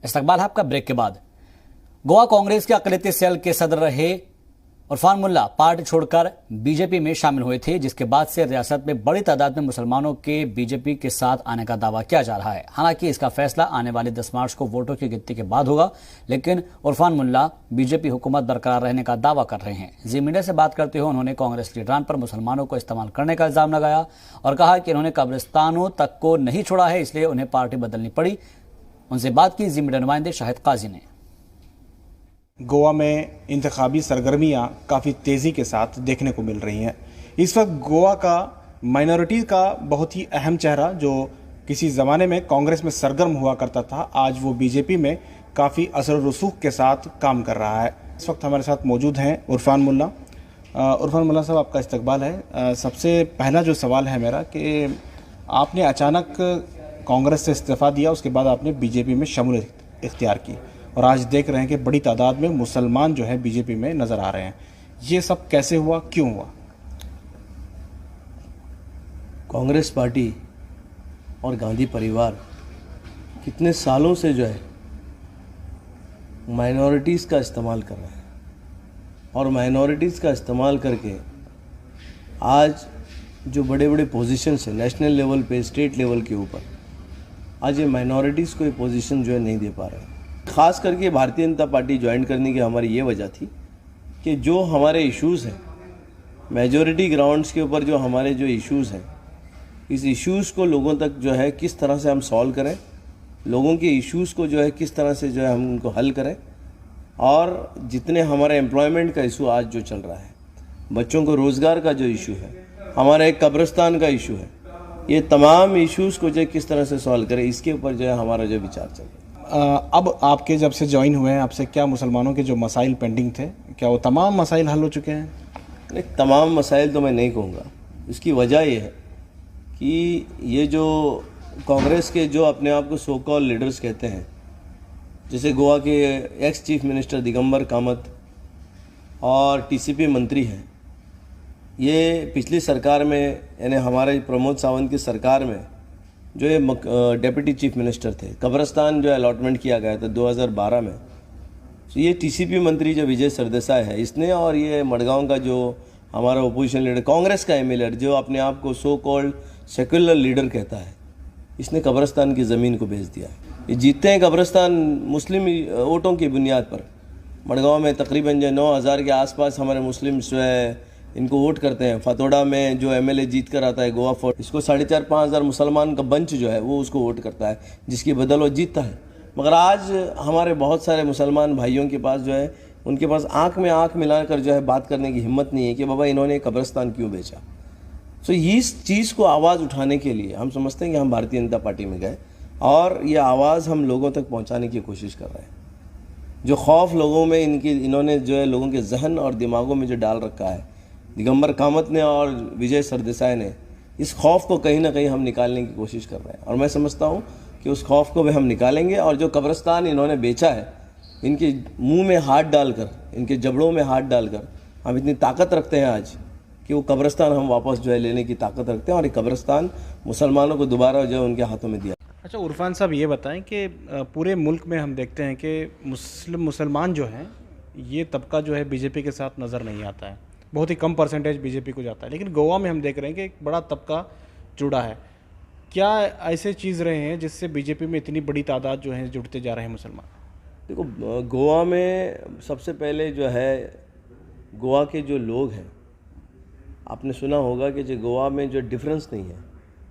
इस्तकबाल है आपका ब्रेक के बाद। गोवा कांग्रेस के अक़लियती सेल के सदर रहे उरफान मुल्ला पार्टी छोड़कर बीजेपी में शामिल हुए थे, जिसके बाद से रियासत में बड़ी तादाद में मुसलमानों के बीजेपी के साथ आने का दावा किया जा रहा है। हालांकि इसका फैसला आने वाली 10 मार्च को वोटों की गिनती के बाद होगा, लेकिन उरफान मुल्ला बीजेपी हुकूमत बरकरार रहने का दावा कर रहे हैं। जी मीडिया से बात करते हुए उन्होंने कांग्रेस लीडरान पर मुसलमानों को इस्तेमाल करने का इल्जाम लगाया और कहा कि उन्होंने कब्रिस्तानों तक को नहीं छोड़ा है, इसलिए उन्हें पार्टी बदलनी पड़ी। उनसे बात की जी मीडिया नुमाइंदे शाहिद काजी ने। गोवा में इंतखाबी सरगर्मियाँ काफ़ी तेज़ी के साथ देखने को मिल रही हैं। इस वक्त गोवा का माइनॉरिटी का बहुत ही अहम चेहरा जो किसी ज़माने में कांग्रेस में सरगर्म हुआ करता था, आज वो बीजेपी में काफ़ी असर रसूख के साथ काम कर रहा है। इस वक्त हमारे साथ मौजूद हैं उरफान मुल्ला। उरफान मुल्ला साहब, आपका इस्तकबाल है। सबसे पहला जो सवाल है मेरा कि आपने अचानक कांग्रेस से इस्तीफ़ा दिया, उसके बाद आपने बीजेपी में शमूलियत इख्तियार की और आज देख रहे हैं कि बड़ी तादाद में मुसलमान जो है बीजेपी में नज़र आ रहे हैं। ये सब कैसे हुआ, क्यों हुआ? कांग्रेस पार्टी और गांधी परिवार कितने सालों से जो है माइनॉरिटीज़ का इस्तेमाल कर रहे हैं और माइनॉरिटीज़ का इस्तेमाल करके आज जो बड़े बड़े पोजीशंस हैं नेशनल लेवल पे, स्टेट लेवल के ऊपर, आज ये माइनॉरिटीज़ को ये पोजीशन जो है नहीं दे पा रहे हैं। ख़ास करके भारतीय जनता पार्टी ज्वाइन करने की हमारी ये वजह थी कि जो हमारे इश्यूज़ हैं, मेजॉरिटी ग्राउंड्स के ऊपर जो हमारे जो इश्यूज़ हैं, इस इश्यूज़ को लोगों तक जो है किस तरह से हम सॉल्व करें, लोगों के इश्यूज़ को जो है किस तरह से जो है हम उनको हल करें। और जितने हमारे एम्प्लॉयमेंट का इशू आज जो चल रहा है, बच्चों को रोज़गार का जो इशू है, हमारा एक कब्रिस्तान का इशू है, ये तमाम इश्यूज़ को जो है किस तरह से सॉल्व करें, इसके ऊपर जो है हमारा जो विचार चल रहा है। अब आपके जब से ज्वाइन हुए हैं, आपसे क्या मुसलमानों के जो मसाइल पेंडिंग थे, क्या वो तमाम मसाइल हल हो चुके हैं? नहीं, तमाम मसाइल तो मैं नहीं कहूँगा। इसकी वजह ये है कि ये जो कांग्रेस के जो अपने आप को सो कॉल लीडर्स कहते हैं, जैसे गोवा के ex chief minister Digambar Kamat और टीसीपी मंत्री हैं, ये पिछली सरकार में यानी हमारे प्रमोद सावंत की सरकार में जो ये डेप्यूटी चीफ मिनिस्टर थे, कब्रिस्तान जो अलॉटमेंट किया गया था 2012 में, तो ये टीसीपी मंत्री जो विजय सरदेसाई है, इसने और ये मडगांव का जो हमारा ओपोजिशन लीडर कांग्रेस का एमएलए जो अपने आप को सो कॉल्ड सेक्युलर लीडर कहता है, इसने कब्रिस्तान की ज़मीन को बेच दिया। ये जीतते हैं कब्रिस्तान मुस्लिम वोटों की बुनियाद पर। मडगांव में तकरीबन जो 9,000 के आसपास हमारे मुस्लिम जो है इनको वोट करते हैं। फतोड़ा में जो एमएलए जीत कर आता है गोवा फोर्ट, इसको 4,500 मुसलमान का बंच जो है वो उसको वोट करता है, जिसकी बदल वो जीतता है। मगर आज हमारे बहुत सारे मुसलमान भाइयों के पास जो है, उनके पास आंख में आंख मिलाकर जो है बात करने की हिम्मत नहीं है कि बाबा इन्होंने कब्रिस्तान क्यों बेचा। तो इस चीज़ को आवाज़ उठाने के लिए हम समझते हैं कि हम भारतीय जनता पार्टी में गए और ये आवाज़ हम लोगों तक पहुँचाने की कोशिश कर रहे हैं। जो खौफ लोगों में इन्होंने जो है लोगों के जहन और दिमागों में जो डाल रखा है दिगंबर कामत ने और विजय सरदेसाई ने, इस खौफ को कहीं ना कहीं हम निकालने की कोशिश कर रहे हैं और मैं समझता हूँ कि उस खौफ को भी हम निकालेंगे। और जो कब्रिस्तान इन्होंने बेचा है, इनके मुंह में हाथ डालकर, इनके जबड़ों में हाथ डालकर हम इतनी ताकत रखते हैं आज कि वो कब्रिस्तान हम वापस जो है लेने की ताकत रखते हैं और ये कब्रिस्तान मुसलमानों को दोबारा जो है उनके हाथों में दिया। अच्छा उरफान साहब, ये बताएं कि पूरे मुल्क में हम देखते हैं कि मुसलमान जो हैं, ये तबका जो है बीजेपी के साथ नज़र नहीं आता है, बहुत ही कम परसेंटेज बीजेपी को जाता है, लेकिन गोवा में हम देख रहे हैं कि एक बड़ा तबका जुड़ा है। क्या ऐसे चीज़ रहे हैं जिससे बीजेपी में इतनी बड़ी तादाद जो है जुड़ते जा रहे हैं मुसलमान? देखो, गोवा में सबसे पहले जो है गोवा के जो लोग हैं, आपने सुना होगा कि जो गोवा में जो डिफरेंस नहीं है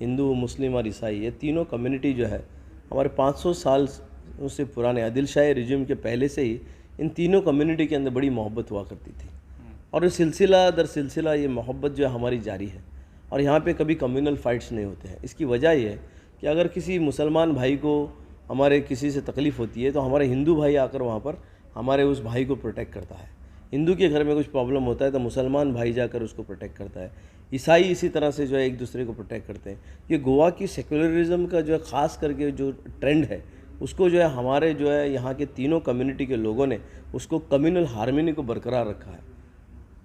हिंदू, मुस्लिम और ईसाई, ये तीनों कम्युनिटी जो है हमारे 500 साल से पुराने आदिल शाही रिजिम के पहले से ही इन तीनों कम्युनिटी के अंदर बड़ी मोहब्बत हुआ करती थी और ये सिलसिला दर सिलसिला ये मोहब्बत जो है हमारी जारी है और यहाँ पे कभी कम्युनल फाइट्स नहीं होते हैं। इसकी वजह ये है कि अगर किसी मुसलमान भाई को हमारे किसी से तकलीफ़ होती है तो हमारे हिंदू भाई आकर वहाँ पर हमारे उस भाई को प्रोटेक्ट करता है। हिंदू के घर में कुछ प्रॉब्लम होता है तो मुसलमान भाई जाकर उसको प्रोटेक्ट करता है। ईसाई इसी तरह से जो है एक दूसरे को प्रोटेक्ट करते हैं। ये गोवा की सेक्युलरिज्म का जो है ख़ास करके जो ट्रेंड है, उसको जो है हमारे जो है यहाँ के तीनों कम्युनिटी के लोगों ने उसको कम्युनल हार्मनी को बरकरार रखा है।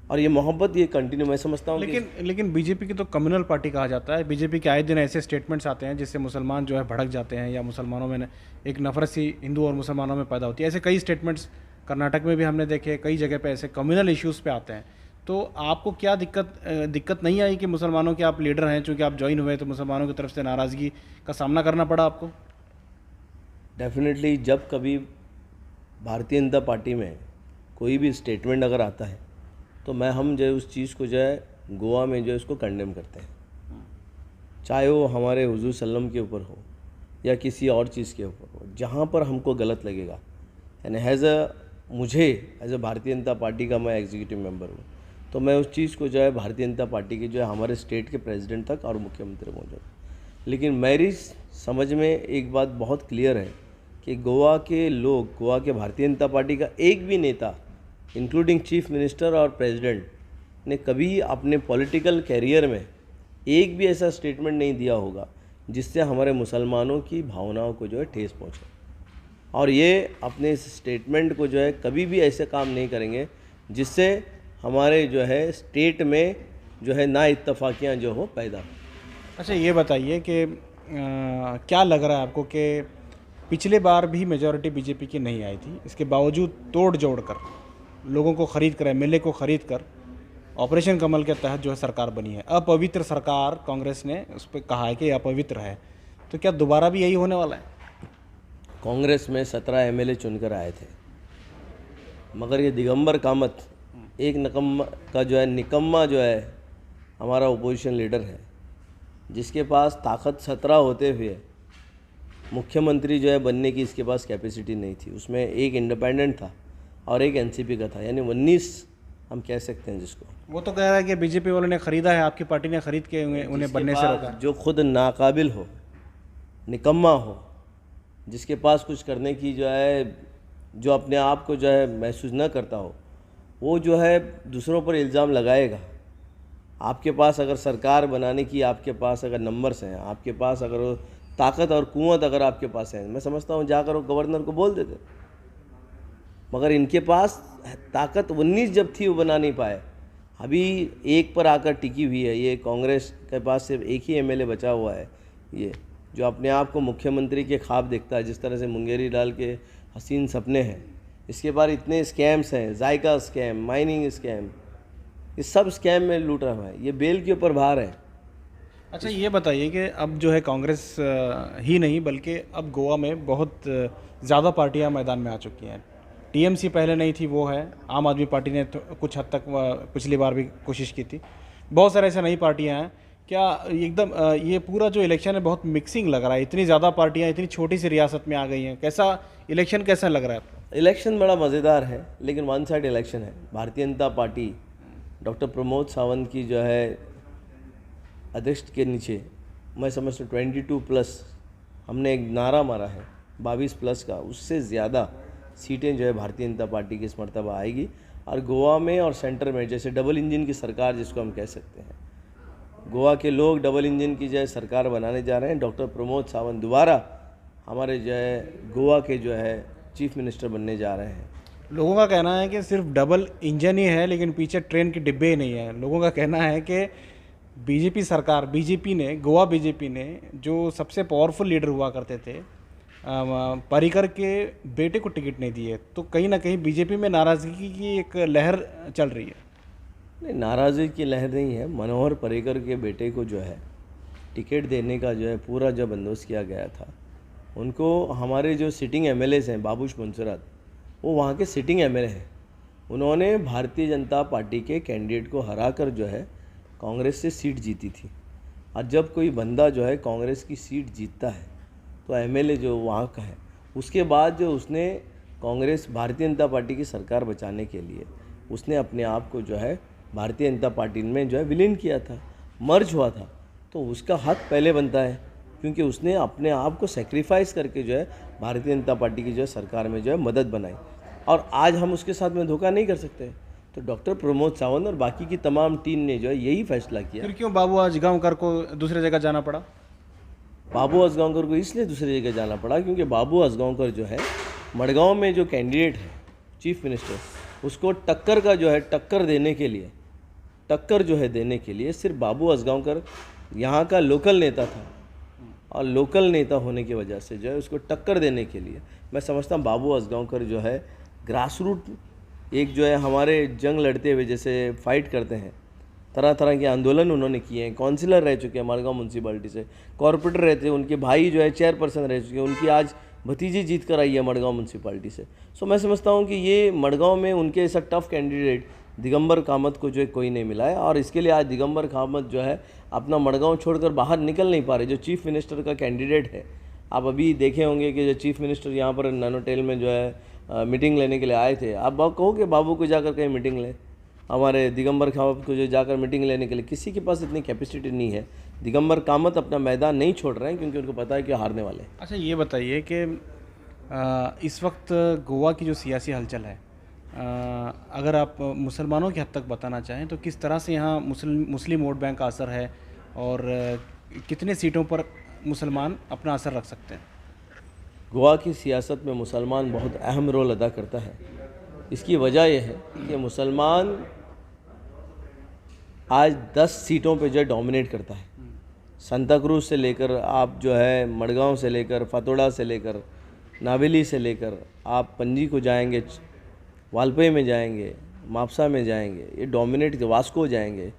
और ये मोहब्बत ये कंटिन्यू, मैं समझता हूँ। लेकिन बीजेपी की तो कम्युनल पार्टी कहा जाता है। बीजेपी के आए दिन ऐसे स्टेटमेंट्स आते हैं जिससे मुसलमान जो है भड़क जाते हैं या मुसलमानों में एक नफरत सी हिंदू और मुसलमानों में पैदा होती है। ऐसे कई स्टेटमेंट्स कर्नाटक में भी हमने देखे, कई जगह पे ऐसे कम्युनल इश्यूज़ पे आते हैं। तो आपको क्या दिक्कत नहीं आई कि मुसलमानों के आप लीडर हैं, चूँकि आप ज्वाइन हुए तो मुसलमानों की तरफ से नाराज़गी का सामना करना पड़ा आपको? डेफिनेटली जब कभी भारतीय जनता पार्टी में कोई भी स्टेटमेंट अगर आता है तो हम जो है उस चीज़ को जो है गोवा में जो है उसको कंडेम करते हैं, चाहे वो हमारे हुजूर सल्लम के ऊपर हो या किसी और चीज़ के ऊपर हो। जहाँ पर हमको गलत लगेगा, यानी मुझे as a Bharatiya Janata party का मैं एग्जीक्यूटिव मेंबर हूँ, तो मैं उस चीज़ को जो है भारतीय जनता पार्टी के जो है हमारे स्टेट के प्रेसिडेंट तक और मुख्यमंत्री मौजूद। लेकिन मेरी समझ में एक बात बहुत क्लियर है कि गोवा के लोग, गोवा के भारतीय जनता पार्टी का एक भी नेता इंक्लूडिंग चीफ मिनिस्टर और प्रेसिडेंट ने कभी अपने पॉलिटिकल कैरियर में एक भी ऐसा स्टेटमेंट नहीं दिया होगा जिससे हमारे मुसलमानों की भावनाओं को जो है ठेस पहुँचे। और ये अपने इस स्टेटमेंट को जो है कभी भी ऐसे काम नहीं करेंगे जिससे हमारे जो है स्टेट में जो है ना इत्तफाकियाँ जो हो पैदा हो। अच्छा, ये बताइए कि क्या लग रहा है आपको कि पिछले बार भी मेजॉरिटी बीजेपी की नहीं आई थी, इसके बावजूद तोड़ जोड़ कर लोगों को खरीद कर, एमएलए को खरीद कर ऑपरेशन कमल के तहत जो है सरकार बनी है। अपवित्र सरकार कांग्रेस ने उस पर कहा है कि अपवित्र है, तो क्या दोबारा भी यही होने वाला है? कांग्रेस में 17 एमएलए चुनकर आए थे, मगर ये दिगंबर कामत एक निकम्मा जो है हमारा ओपोजिशन लीडर है, जिसके पास ताकत 17 होते हुए मुख्यमंत्री जो है बनने की इसके पास कैपेसिटी नहीं थी। उसमें एक इंडिपेंडेंट था और एक एनसीपी का था, यानी 19 हम कह सकते हैं जिसको। वो तो कह रहा है कि बीजेपी वालों ने खरीदा है, आपकी पार्टी ने खरीद के उन्हें बनने से रोका। जो खुद नाकाबिल हो, निकम्मा हो, जिसके पास कुछ करने की जो है, जो अपने आप को जो है महसूस न करता हो, वो जो है दूसरों पर इल्ज़ाम लगाएगा। आपके पास अगर सरकार बनाने की आपके पास अगर नंबर्स हैं, आपके पास अगर ताकत और कुव्वत अगर आपके पास है, मैं समझता हूँ जाकर वो गवर्नर को बोल देते। मगर इनके पास ताकत 19 जब थी वो बना नहीं पाए, अभी एक पर आकर टिकी हुई है। ये कांग्रेस के पास सिर्फ एक ही एमएलए बचा हुआ है, ये जो अपने आप को मुख्यमंत्री के ख्वाब देखता है, जिस तरह से मुंगेरी लाल के हसीन सपने हैं। इसके बाद इतने स्कैम्स हैं, जायका स्कैम, माइनिंग स्कैम, ये सब स्कैम में लूट रहा है। ये बेल के ऊपर भार है। अच्छा, ये बताइए कि अब जो है कांग्रेस ही नहीं बल्कि अब गोवा में बहुत ज़्यादा पार्टियां मैदान में आ चुकी हैं। टीएमसी पहले नहीं थी, वो है। आम आदमी पार्टी ने तो कुछ हद तक पिछली बार भी कोशिश की थी। बहुत सारे ऐसे नई पार्टियां हैं। क्या एकदम ये पूरा जो इलेक्शन है बहुत मिक्सिंग लग रहा है? इतनी ज़्यादा पार्टियां इतनी छोटी सी रियासत में आ गई हैं, इलेक्शन कैसा लग रहा है आपको? इलेक्शन बड़ा मज़ेदार है, लेकिन वन साइड इलेक्शन है। भारतीय जनता पार्टी डॉक्टर प्रमोद सावंत की जो है अध्यक्ष के नीचे, मैं समझता हूँ 22+ हमने एक नारा मारा है 22+ का, उससे ज़्यादा सीटें जो है भारतीय जनता पार्टी की इस मर्तबा आएगी। और गोवा में और सेंटर में जैसे डबल इंजन की सरकार जिसको हम कह सकते हैं, गोवा के लोग डबल इंजन की जो है सरकार बनाने जा रहे हैं। डॉक्टर प्रमोद सावंत दोबारा हमारे जो है गोवा के जो है चीफ मिनिस्टर बनने जा रहे हैं। लोगों का कहना है कि सिर्फ डबल इंजन ही है, लेकिन पीछे ट्रेन के डिब्बे ही नहीं है। लोगों का कहना है कि बीजेपी सरकार, गोवा बीजेपी ने जो सबसे पावरफुल लीडर हुआ करते थे, पर्रिकर के बेटे को टिकट नहीं दिए, तो कहीं ना कहीं बीजेपी में नाराज़गी की एक लहर चल रही है। नहीं, नाराज़गी की लहर नहीं है। मनोहर पर्रिकर के बेटे को जो है टिकट देने का जो है पूरा जो बंदोबस्त किया गया था। उनको हमारे जो सिटिंग एमएलएज हैं, बाबूश मुंसरत, वो वहाँ के सिटिंग एमएलए हैं। उन्होंने भारतीय जनता पार्टी के कैंडिडेट को हराकर जो है कांग्रेस से सीट जीती थी। और जब कोई बंदा जो है कांग्रेस की सीट जीतता है तो एमएलए जो वहाँ का है, उसके बाद जो उसने कांग्रेस भारतीय जनता पार्टी की सरकार बचाने के लिए उसने अपने आप को जो है भारतीय जनता पार्टी में जो है विलीन किया था, मर्ज हुआ था, तो उसका हक पहले बनता है, क्योंकि उसने अपने आप को सेक्रीफाइस करके जो है भारतीय जनता पार्टी की जो है सरकार में जो है मदद बनाई। और आज हम उसके साथ में धोखा नहीं कर सकते। तो डॉक्टर प्रमोद सावंत और बाकी की तमाम टीम ने जो है यही फैसला किया। फिर क्यों बाबू आजगांवकर को दूसरी जगह जाना पड़ा? बाबू आजगांवकर को इसलिए दूसरी जगह जाना पड़ा क्योंकि बाबू आजगांवकर जो है मडगांव में जो कैंडिडेट है चीफ मिनिस्टर, उसको टक्कर देने के लिए टक्कर जो है देने के लिए सिर्फ बाबू असगांवकर यहाँ का लोकल नेता था, और लोकल नेता होने की वजह से जो है उसको टक्कर देने के लिए मैं समझता हूँ बाबू असगांवकर जो है ग्रास रूट एक जो है हमारे जंग लड़ते हुए जैसे फाइट करते हैं, तरह तरह के आंदोलन उन्होंने किए हैं, काउंसिलर रह चुके हैं मड़गांव म्यूनसिपालिटी से, कॉरपोरेटर रहते हैं, उनके भाई जो है चेयरपर्सन रह चुके हैं, उनकी आज भतीजी जीत कर आई है मड़गांव म्यूनसिपालिटी से। सो मैं समझता हूँ कि ये मड़गांव में उनके ऐसा टफ कैंडिडेट दिगंबर कामत को जो है कोई नहीं मिला है, और इसके लिए आज दिगंबर कामत जो है अपना मड़गांव छोड़कर बाहर निकल नहीं पा रहे। जो चीफ मिनिस्टर का कैंडिडेट है, आप अभी देखे होंगे कि जो चीफ मिनिस्टर यहाँ पर नैनोटेल में जो है मीटिंग लेने के लिए आए थे, आप कहो कि बाबू को जाकर कहीं मीटिंग लें, हमारे दिगंबर कामत को जो जाकर मीटिंग लेने के लिए किसी के पास इतनी कैपेसिटी नहीं है। दिगंबर कामत अपना मैदान नहीं छोड़ रहे हैं क्योंकि उनको पता है कि हारने वाले हैं। अच्छा, ये बताइए कि इस वक्त गोवा की जो सियासी हलचल है, अगर आप मुसलमानों की हद तक बताना चाहें तो किस तरह से यहाँ मुस्लिम वोट बैंक का असर है, और कितने सीटों पर मुसलमान अपना असर रख सकते हैं? गोवा की सियासत में मुसलमान बहुत अहम रोल अदा करता है। इसकी वजह यह है कि मुसलमान आज 10 सीटों पे जो डोमिनेट करता है। सांता क्रूज से लेकर आप जो है मड़गांव से लेकर फातोड़ा से लेकर नावेली से लेकर आप पणजी को जाएंगे, वालपई में जाएंगे, मापसा में जाएंगे, ये डोमिनेट, वास्को जाएंगे,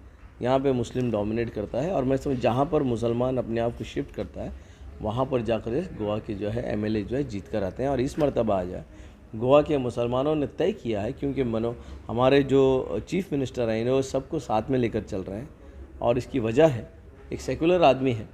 यहाँ पे मुस्लिम डोमिनेट करता है। और मैं समझ जहाँ पर मुसलमान अपने आप को शिफ्ट करता है वहाँ पर जाकर गोवा के जो है एमएलए जो है जीत कर आते हैं। और इस मरतबा आ जाए गोवा के मुसलमानों ने तय किया है, क्योंकि हमारे जो चीफ मिनिस्टर हैं वो सबको साथ में लेकर चल रहे हैं, और इसकी वजह है एक सेकुलर आदमी है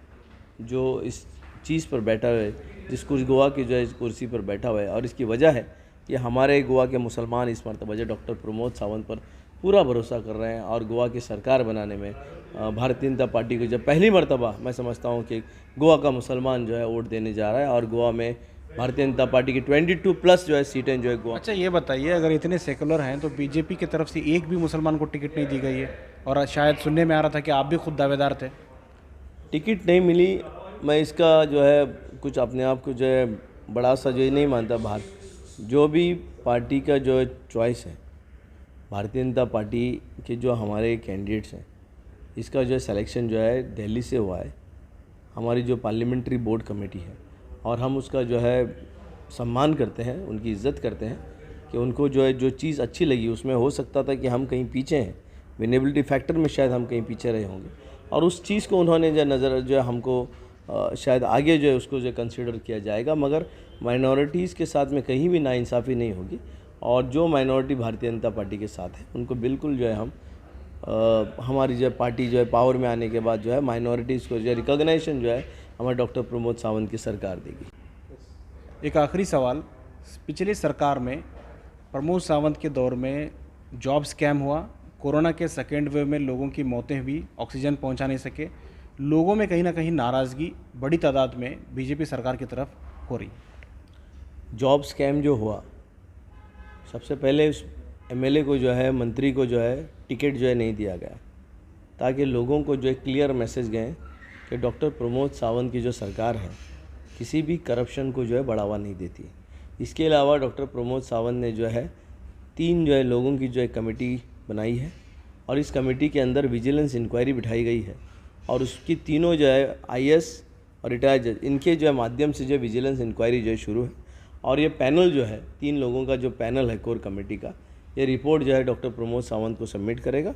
जो इस चीज़ पर बैठा हुआ है, जिस गोवा की जो है कुर्सी पर बैठा हुआ है। और इसकी वजह है कि हमारे गोवा के मुसलमान इस मरतबा जो डॉक्टर प्रमोद सावंत पर पूरा भरोसा कर रहे हैं, और गोवा की सरकार बनाने में भारतीय जनता पार्टी को जब पहली मरतबा मैं समझता हूँ कि गोवा का मुसलमान जो है वोट देने जा रहा है, और गोवा में भारतीय जनता पार्टी की 22+ जो है सीटें जो है गोवा। अच्छा, ये बताइए, अगर इतने सेकुलर हैं तो बीजेपी की तरफ से एक भी मुसलमान को टिकट नहीं दी गई है, और शायद सुनने में आ रहा था कि आप भी खुद दावेदार थे। टिकट नहीं मिली, मैं इसका जो है कुछ अपने आप को जो है बड़ा सा जो नहीं मानता। बाहर जो भी पार्टी का जो है चॉइस है, भारतीय जनता पार्टी के जो हमारे कैंडिडेट्स हैं, इसका जो है सिलेक्शन जो है दिल्ली से हुआ है, हमारी जो पार्लियामेंट्री बोर्ड कमेटी है, और हम उसका जो है सम्मान करते हैं, उनकी इज़्ज़त करते हैं कि उनको जो है जो चीज़ अच्छी लगी, उसमें हो सकता था कि हम कहीं पीछे हैं, विनेबिलिटी फैक्टर में शायद हम कहीं पीछे रहे होंगे, और उस चीज़ को उन्होंने जो नज़र जो है हमको शायद आगे जो है उसको जो कंसिडर किया जाएगा। मगर माइनॉरिटीज़ के साथ में कहीं भी नाइंसाफ़ी नहीं होगी, और जो माइनॉरिटी भारतीय जनता पार्टी के साथ है उनको बिल्कुल जो है हम हमारी जो पार्टी जो है पावर में आने के बाद जो है माइनॉरिटीज़ को जो है रिकॉग्नाइजेशन जो है हमारे डॉक्टर प्रमोद सावंत की सरकार देगी। एक आखिरी सवाल, पिछली सरकार में प्रमोद सावंत के दौर में जॉब स्कैम हुआ, कोरोना के सेकेंड वेव में लोगों की मौतें हुई, ऑक्सीजन पहुंचा नहीं सके, लोगों में कहीं ना कहीं नाराज़गी बड़ी तादाद में बीजेपी सरकार की तरफ हो रही। जॉब स्कैम जो हुआ, सबसे पहले उस एमएलए को जो है, मंत्री को जो है टिकट जो है नहीं दिया गया, ताकि लोगों को जो है क्लियर मैसेज गए कि डॉक्टर प्रमोद सावंत की जो सरकार है किसी भी करप्शन को जो है बढ़ावा नहीं देती। इसके अलावा डॉक्टर प्रमोद सावंत ने जो है 3 जो है लोगों की जो है कमेटी बनाई है, और इस कमेटी के अंदर विजिलेंस इंक्वायरी बिठाई गई है, और उसकी तीनों जो है आईएएस और रिटायर्ड जज, इनके जो है माध्यम से जो विजिलेंस इंक्वायरी जो है शुरू है। और ये पैनल जो है 3 लोगों का जो पैनल है कोर कमेटी का, ये रिपोर्ट जो है डॉक्टर प्रमोद सावंत को सबमिट करेगा,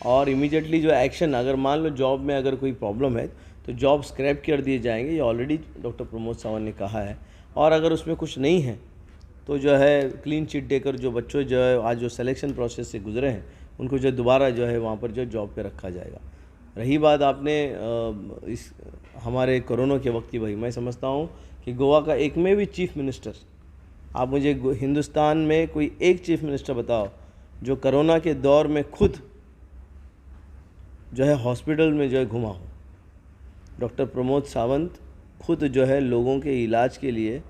और इमीडिएटली जो एक्शन, अगर मान लो जॉब में अगर कोई प्रॉब्लम है तो जॉब स्क्रैप कर दिए जाएंगे, ये ऑलरेडी डॉक्टर प्रमोद सावंत ने कहा है। और अगर उसमें कुछ नहीं है तो जो है क्लीन चिट देकर जो बच्चों जो है आज जो सिलेक्शन प्रोसेस से गुजरे हैं उनको जो दोबारा जो है वहाँ पर जो जॉब पे रखा जाएगा। रही बात आपने इस हमारे कोरोना के वक्त की, भाई मैं समझता हूँ कि गोवा का एक में भी चीफ मिनिस्टर, आप मुझे हिंदुस्तान में कोई एक चीफ मिनिस्टर बताओ जो कोरोना के दौर में खुद जो है हॉस्पिटल में जो है घुमा हो। डॉक्टर प्रमोद सावंत खुद जो है लोगों के इलाज के लिए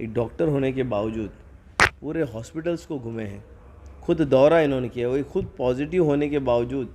एक डॉक्टर होने के बावजूद पूरे हॉस्पिटल्स को घूमे हैं, खुद दौरा इन्होंने किया, वही खुद पॉजिटिव होने के बावजूद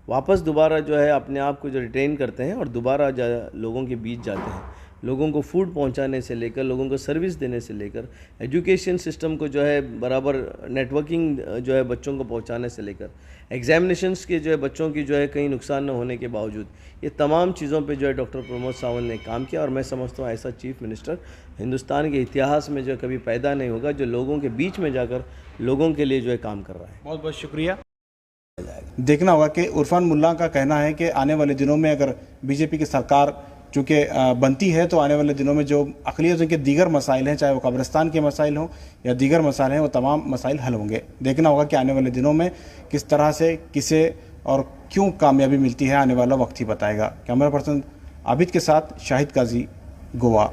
वापस दोबारा जो है अपने आप को जो रिटेन करते हैं और दोबारा लोगों के बीच जाते हैं। लोगों को फूड पहुंचाने से लेकर, लोगों को सर्विस देने से लेकर, एजुकेशन सिस्टम को जो है बराबर नेटवर्किंग जो है बच्चों को पहुंचाने से लेकर, एग्जामिनेशंस के जो है बच्चों की जो है कहीं नुकसान न होने के बावजूद, ये तमाम चीज़ों पे जो है डॉक्टर प्रमोद सावंत ने काम किया। और मैं समझता हूँ ऐसा चीफ मिनिस्टर हिंदुस्तान के इतिहास में जो कभी पैदा नहीं होगा, जो लोगों के बीच में जाकर लोगों के लिए जो है काम कर रहा है। बहुत बहुत शुक्रिया। देखना होगा कि इरफान मुल्ला का कहना है कि आने वाले दिनों में अगर बीजेपी की सरकार चूँकि बनती है तो आने वाले दिनों में जो अक़लियतों के दीगर मसाइल हैं, चाहे वो कब्रिस्तान के मसाइल हों या दीगर मसाइल हैं, वो तमाम मसाइल हल होंगे। देखना होगा कि आने वाले दिनों में किस तरह से किसे और क्यों कामयाबी मिलती है, आने वाला वक्त ही बताएगा। कैमरा पर्सन आबिद के साथ शाहिद काजी, गोवा।